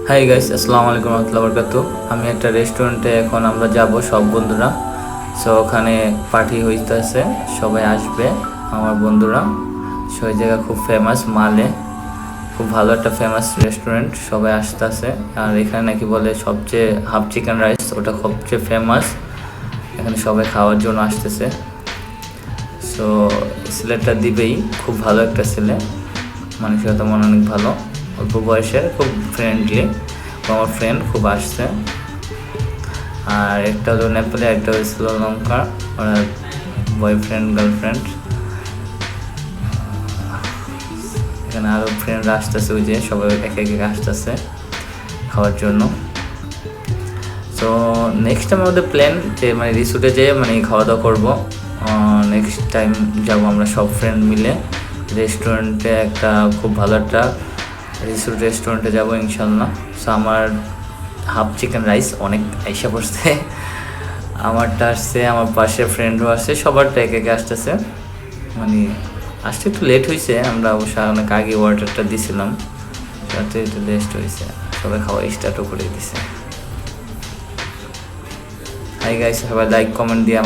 Hi guys, আসসালামু আলাইকুম রহমতুল্লাহ বরকাতু। আমি একটা রেস্টুরেন্টে এখন আমরা যাব সব বন্ধুরা। সো ওখানে পার্টি হইতেছে, সবাই আসবে আমার বন্ধুরা। সো ওই জায়গা খুব ফেমাস, মালে খুব ভালো একটা ফেমাস রেস্টুরেন্ট, সবাই আসতেছে। আর এখানে নাকি বলে সবচেয়ে হাফ চিকেন রাইস ওটা সবচেয়ে ফেমাস, এখানে সবাই খাওয়ার জন্য আসতেছে। সো ছেলেটা দিবেই, খুব ভালো একটা ছেলে, মানসিকতা মনে অনেক ভালো, অল্প বয়সের, খুব ফ্রেন্ডলি। আমার ফ্রেন্ড খুব আসছে। আর একটা হলো নেপালি, একটা হলো শ্রীলঙ্কা, ওরা বয়ফ্রেন্ড গার্লফ্রেন্ড। এখানে আরও ফ্রেন্ডরা আসতেছে, ওই যে সবাই একে একে আসতেছে খাওয়ার জন্য। তো নেক্সট টাইম আমাদের প্ল্যান যে মানে রিসোর্টে যেয়ে মানে খাওয়া দাওয়া করবো। নেক্সট টাইম যাবো আমরা সব ফ্রেন্ড মিলে রেস্টুরেন্টে, একটা খুব ভালো একটা রিসোর্ট রেস্টুরেন্টে যাবো ইনশাল্লাহ। সো আমার হাফ চিকেন রাইস অনেক আইসা পড়ছে, আমারটা আসছে, আমার পাশে ফ্রেন্ডও আসছে, সবারটা একে একে আসতেছে। মানে আসতে একটু লেট হয়েছে, আমরা অবশ্য অনেক আগে অর্ডারটা দিছিলাম, তাতে একটু লেট হয়েছে, সবাই খাওয়া স্টার্টও করে দিছে। হাই গাইস, সবাই লাইক কমেন্ট দিয়ে